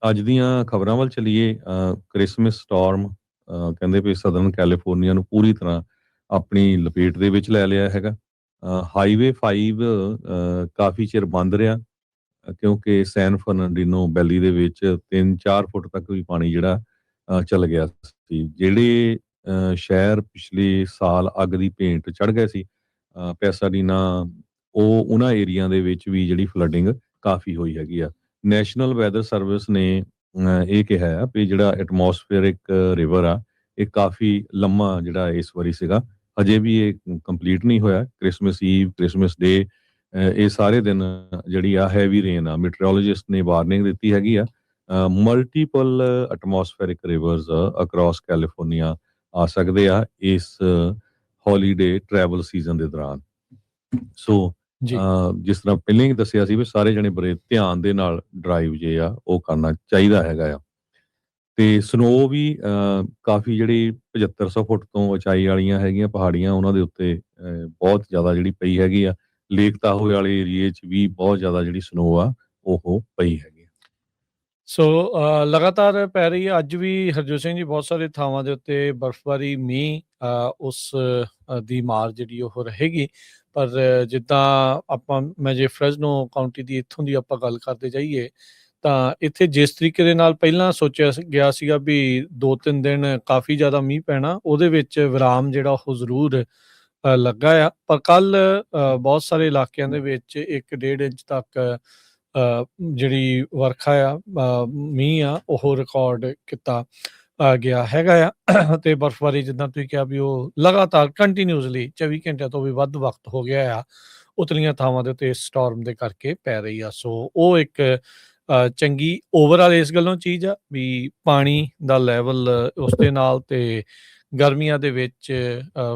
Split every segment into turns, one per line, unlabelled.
ਅੱਜ ਦੀਆਂ ਖਬਰਾਂ ਵੱਲ ਚੱਲੀਏ। ਕ੍ਰਿਸਮਸ ਸਟਾਰਮ ਕਹਿੰਦੇ ਵੀ ਸਦਰਨ ਕੈਲੀਫੋਰਨੀਆ ਨੂੰ ਪੂਰੀ ਤਰ੍ਹਾਂ ਆਪਣੀ ਲਪੇਟ ਦੇ ਵਿੱਚ ਲੈ ਲਿਆ ਹੈਗਾ। ਹਾਈਵੇ 5 ਕਾਫੀ ਚਿਰ ਬੰਦ ਰਿਹਾ, ਕਿਉਂਕਿ ਸੈਨ ਫਰਨਾਂਡੀਨੋ ਵੈਲੀ ਦੇ ਵਿੱਚ 3-4 ਫੁੱਟ ਤੱਕ ਵੀ ਪਾਣੀ ਜਿਹੜਾ ਚੱਲ ਗਿਆ ਸੀ। ਜਿਹੜੇ ਸ਼ਹਿਰ ਪਿਛਲੇ ਸਾਲ ਅੱਗ ਦੀ ਭੇਂਟ ਚੜ੍ਹ ਗਏ ਸੀ, ਪੈਸਾਡੀਨਾ, ਉਹ ਉਹਨਾਂ ਏਰੀਆ ਦੇ ਵਿੱਚ ਵੀ ਜਿਹੜੀ ਫਲੱਡਿੰਗ ਕਾਫੀ ਹੋਈ ਹੈਗੀ ਆ। ਨੈਸ਼ਨਲ ਵੈਦਰ ਸਰਵਿਸ ਨੇ ਇਹ ਕਿਹਾ ਆ ਵੀ ਜਿਹੜਾ ਐਟਮੋਸਫੇਅਰਿਕ ਰਿਵਰ ਆ, ਇਹ ਕਾਫੀ ਲੰਮਾ ਜਿਹੜਾ ਇਸ ਵਾਰੀ ਸੀਗਾ। ਹਜੇ ਵੀ ਇਹ ਕੰਪਲੀਟ ਨਹੀਂ ਹੋਇਆ। ਕ੍ਰਿਸਮਸ ਈਵ, ਕ੍ਰਿਸਮਸ ਡੇ, ਇਹ ਸਾਰੇ ਦਿਨ ਜਿਹੜੀ ਆ ਹੈਵੀ ਰੇਨ ਆ। ਮੀਟਰੋਲੋਜਿਸਟ ਨੇ ਵਾਰਨਿੰਗ ਦਿੱਤੀ ਹੈਗੀ ਆ। ਮਲਟੀਪਲ ਐਟਮੋਸਫੇਰਿਕ ਰਿਵਰਸ ਅਕ੍ਰੋਸ ਕੈਲੀਫੋਰਨੀਆ ਆ ਸਕਦੇ ਆ ਇਸ ਹੌਲੀਡੇ ਟਰੈਵਲ ਸੀਜ਼ਨ ਦੇ ਦੌਰਾਨ। ਸੋ
ਜੀ
ਜਿਸ ਤਰ੍ਹਾਂ ਪਹਿਲਾਂ ਹੀ ਦੱਸਿਆ ਸੀ ਵੀ ਸਾਰੇ ਜਣੇ ਬੜੇ ਧਿਆਨ ਦੇ ਨਾਲ ਡਰਾਈਵ ਜੇ ਆ ਉਹ ਕਰਨਾ ਚਾਹੀਦਾ ਹੈਗਾ ਆ। ਤੇ ਸਨੋ ਵੀ ਕਾਫੀ ਜਿਹੜੀ 7500 ਫੁੱਟ ਤੋਂ ਉਚਾਈ ਵਾਲੀਆਂ ਹੈਗੀਆਂ ਪਹਾੜੀਆਂ, ਉਹਨਾਂ ਦੇ ਉੱਤੇ ਬਹੁਤ ਜ਼ਿਆਦਾ ਜਿਹੜੀ ਪਈ ਹੈਗੀ ਆ। ਲੇਕ ਤਾਹੋਏ ਵਾਲੇ ਏਰੀਏ 'ਚ ਵੀ ਬਹੁਤ ਜ਼ਿਆਦਾ ਜਿਹੜੀ ਸਨੋ ਆ ਉਹ ਪਈ ਹੈਗੀ।
ਸੋ ਲਗਾਤਾਰ ਪੈ ਰਹੀ ਹੈ। ਅੱਜ ਵੀ ਹਰਜੋਤ ਸਿੰਘ ਜੀ ਬਹੁਤ ਸਾਰੇ ਥਾਵਾਂ ਦੇ ਉੱਤੇ ਬਰਫ਼ਬਾਰੀ, ਮੀਂਹ ਉਸ ਦੀ ਮਾਰ ਜਿਹੜੀ ਉਹ ਰਹੇਗੀ। ਪਰ ਜਿੱਦਾਂ ਮੈਂ ਜੇ ਫਰੈਜ਼ਨੋ ਕਾਊਂਟੀ ਦੀ ਇੱਥੋਂ ਦੀ ਆਪਾਂ ਗੱਲ ਕਰਦੇ ਜਾਈਏ, ਤਾਂ ਇੱਥੇ ਜਿਸ ਤਰੀਕੇ ਦੇ ਨਾਲ ਪਹਿਲਾਂ ਸੋਚਿਆ ਗਿਆ ਸੀਗਾ ਵੀ 2-3 ਦਿਨ ਕਾਫੀ ਜ਼ਿਆਦਾ ਮੀਂਹ ਪੈਣਾ, ਉਹਦੇ ਵਿੱਚ ਵਿਰਾਮ ਜਿਹੜਾ ਉਹ ਜ਼ਰੂਰ ਲੱਗਾ ਆ। ਪਰ ਕੱਲ ਬਹੁਤ ਸਾਰੇ ਇਲਾਕਿਆਂ ਦੇ ਵਿੱਚ 1-1.5 ਇੰਚ ਤੱਕ ਜਿਹੜੀ ਵਰਖਾ ਆ, ਮੀਂਹ ਆ, ਉਹ ਰਿਕਾਰਡ ਕੀਤਾ ਗਿਆ ਹੈਗਾ ਆ। ਤੇ ਬਰਫ਼ਬਾਰੀ ਜਿੱਦਾਂ ਤੁਸੀਂ ਕਿਹਾ ਵੀ ਉਹ ਲਗਾਤਾਰ ਕੰਟੀਨਿਊਸਲੀ 24 ਘੰਟਿਆਂ ਤੋਂ ਵੀ ਵੱਧ ਵਕਤ ਹੋ ਗਿਆ ਆ, ਉਤਲੀਆਂ ਥਾਵਾਂ ਦੇ ਉੱਤੇ ਸਟਾਰਮ ਦੇ ਕਰਕੇ ਪੈ ਰਹੀ ਆ। ਸੋ ਉਹ ਇੱਕ ਚੰਗੀ ਓਵਰਆਲ ਇਸ ਗੱਲੋਂ ਚੀਜ਼ ਆ ਵੀ ਪਾਣੀ ਦਾ ਲੈਵਲ ਉਸ ਦੇ ਨਾਲ, ਤੇ ਗਰਮੀਆਂ ਦੇ ਵਿੱਚ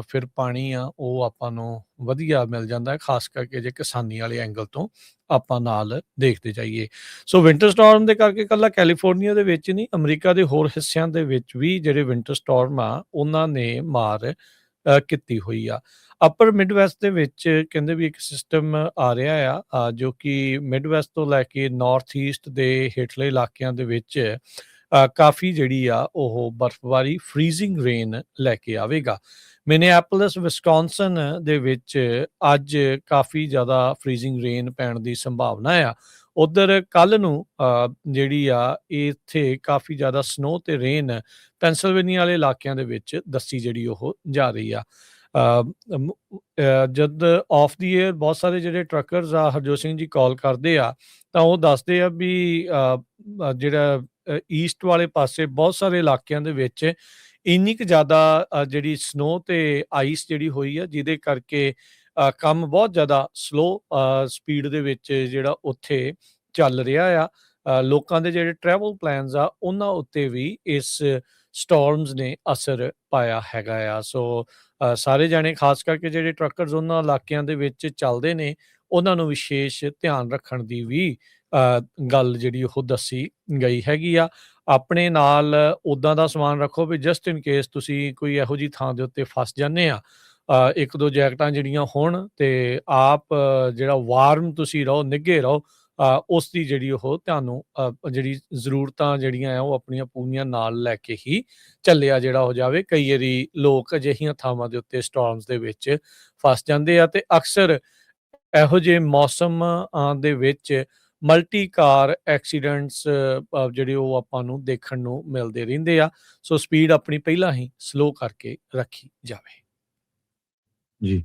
ਫਿਰ ਪਾਣੀ ਆ ਉਹ ਆਪਾਂ ਨੂੰ ਵਧੀਆ ਮਿਲ ਜਾਂਦਾ ਹੈ, ਖਾਸ ਕਰਕੇ ਜੇ ਕਿਸਾਨੀ ਵਾਲੇ ਐਂਗਲ ਤੋਂ ਆਪਾਂ ਨਾਲ ਦੇਖਦੇ ਜਾਈਏ। ਸੋ ਵਿੰਟਰ ਸਟਾਰਮ ਦੇ ਕਰਕੇ ਇਕੱਲਾ ਕੈਲੀਫੋਰਨੀਆ ਦੇ ਵਿੱਚ ਨਹੀਂ, ਅਮਰੀਕਾ ਦੇ ਹੋਰ ਹਿੱਸਿਆਂ ਦੇ ਵਿੱਚ ਵੀ ਜਿਹੜੇ ਵਿੰਟਰ ਸਟਾਰਮ ਆ ਉਹਨਾਂ ਨੇ ਮਾਰ ਕੀਤੀ ਹੋਈ ਆ। ਅਪਰ ਮਿਡਵੈਸਟ ਦੇ ਵਿੱਚ ਕਹਿੰਦੇ ਵੀ ਇੱਕ ਸਿਸਟਮ ਆ ਰਿਹਾ ਆ ਜੋ ਕਿ ਮਿਡਵੈਸਟ ਤੋਂ ਲੈ ਕੇ ਨਾਰਥ ਈਸਟ ਦੇ ਹੇਠਲੇ ਇਲਾਕਿਆਂ ਦੇ ਵਿੱਚ ਕਾਫੀ ਜਿਹੜੀ ਆ ਉਹ ਬਰਫ਼ਬਾਰੀ, ਫਰੀਜ਼ਿੰਗ ਰੇਨ ਲੈ ਕੇ ਆਵੇਗਾ। ਮਿਨੀਐਪੋਲਿਸ, ਵਿਸਕੌਨਸਨ ਦੇ ਵਿੱਚ ਅੱਜ ਕਾਫੀ ਜ਼ਿਆਦਾ ਫਰੀਜ਼ਿੰਗ ਰੇਨ ਪੈਣ ਦੀ ਸੰਭਾਵਨਾ ਆ। ਉੱਧਰ ਕੱਲ ਨੂੰ ਜਿਹੜੀ ਆ ਇੱਥੇ ਕਾਫੀ ਜ਼ਿਆਦਾ ਸਨੋ ਤੇ ਰੇਨ ਪੈਂਸਿਲਵੇਨੀਆ ਵਾਲੇ ਇਲਾਕਿਆਂ ਦੇ ਵਿੱਚ ਦੱਸੀ ਜਿਹੜੀ ਉਹ ਜਾ ਰਹੀ ਆ। ਜਦ ਆਫ ਦੀ ਏਅਰ ਬਹੁਤ ਸਾਰੇ ਜਿਹੜੇ ਟਰੱਕਰਸ ਆ ਹਰਜੋਤ ਸਿੰਘ ਜੀ ਕਾਲ ਕਰਦੇ ਆ, ਤਾਂ ਉਹ ਦੱਸਦੇ ਆ ਵੀ ਜਿਹੜਾ ਈਸਟ ਵਾਲੇ ਪਾਸੇ ਬਹੁਤ ਸਾਰੇ ਇਲਾਕਿਆਂ ਦੇ ਵਿੱਚ ਇੰਨੀ ਕੁ ਜ਼ਿਆਦਾ ਜਿਹੜੀ ਸਨੋ ਤੇ ਆਈਸ ਜਿਹੜੀ ਹੋਈ ਆ, ਜਿਹਦੇ ਕਰਕੇ ਕੰਮ ਬਹੁਤ ਜ਼ਿਆਦਾ ਸਲੋ ਸਪੀਡ ਦੇ ਵਿੱਚ ਜਿਹੜਾ ਉੱਥੇ ਚੱਲ ਰਿਹਾ ਆ। ਲੋਕਾਂ ਦੇ ਜਿਹੜੇ ਟਰੈਵਲ ਪਲਾਨਸ ਆ ਉਹਨਾਂ ਉੱਤੇ ਵੀ ਇਸ ਸਟਾਰਮਸ ਨੇ ਅਸਰ ਪਾਇਆ ਹੈਗਾ ਆ। ਸੋ ਸਾਰੇ ਜਾਣੇ, ਖਾਸ ਕਰਕੇ ਜਿਹੜੇ ਟਰੱਕਰਸ ਉਹਨਾਂ ਇਲਾਕਿਆਂ ਦੇ ਵਿੱਚ ਚੱਲਦੇ ਨੇ, ਉਹਨਾਂ ਨੂੰ ਵਿਸ਼ੇਸ਼ ਧਿਆਨ ਰੱਖਣ ਦੀ ਵੀ ਗੱਲ ਜਿਹੜੀ ਉਹ ਦੱਸੀ ਗਈ ਹੈਗੀ ਆ। ਆਪਣੇ ਨਾਲ ਉੱਦਾਂ ਦਾ ਸਮਾਨ ਰੱਖੋ ਵੀ ਜਸਟ ਇਨ ਕੇਸ ਤੁਸੀਂ ਕੋਈ ਇਹੋ ਜਿਹੀ ਥਾਂ ਦੇ ਉੱਤੇ ਫਸ ਜਾਂਦੇ ਆ, 1-2 ਜੈਕਟਾਂ ਜਿਹੜੀਆਂ ਹੋਣ, ਤੇ ਆਪ ਜਿਹੜਾ ਵਾਰਮ ਤੁਸੀਂ ਰਹੋ, ਨਿੱਘੇ ਰਹੋ, ਉਸ ਦੀ ਜਿਹੜੀ ਉਹ ਤੁਹਾਨੂੰ ਜਿਹੜੀ ਜ਼ਰੂਰਤਾਂ ਜਿਹੜੀਆਂ ਆ ਉਹ ਆਪਣੀਆਂ ਪੂਰੀਆਂ ਨਾਲ ਲੈ ਕੇ ਹੀ ਚੱਲਿਆ ਜਿਹੜਾ ਹੋ ਜਾਵੇ। ਕਈ ਵਾਰੀ ਲੋਕ ਅਜਿਹੀਆਂ ਥਾਵਾਂ ਦੇ ਉੱਤੇ ਸਟਾਰਮਸ ਦੇ ਵਿੱਚ ਫਸ ਜਾਂਦੇ ਆ, ਤੇ ਅਕਸਰ ਇਹੋ ਜਿਹੇ ਮੌਸਮ ਦੇ ਵਿੱਚ ਮਲਟੀ ਕਾਰ ਐਕਸੀਡੈਂਟਸ ਜਿਹੜੇ ਉਹ ਆਪਾਂ ਨੂੰ ਦੇਖਣ ਨੂੰ ਮਿਲਦੇ ਰਹਿੰਦੇ ਆ। ਸੋ ਸਪੀਡ ਆਪਣੀ ਪਹਿਲਾਂ ਹੀ ਸਲੋ ਕਰਕੇ ਰੱਖੀ ਜਾਵੇ।
ਜੀ,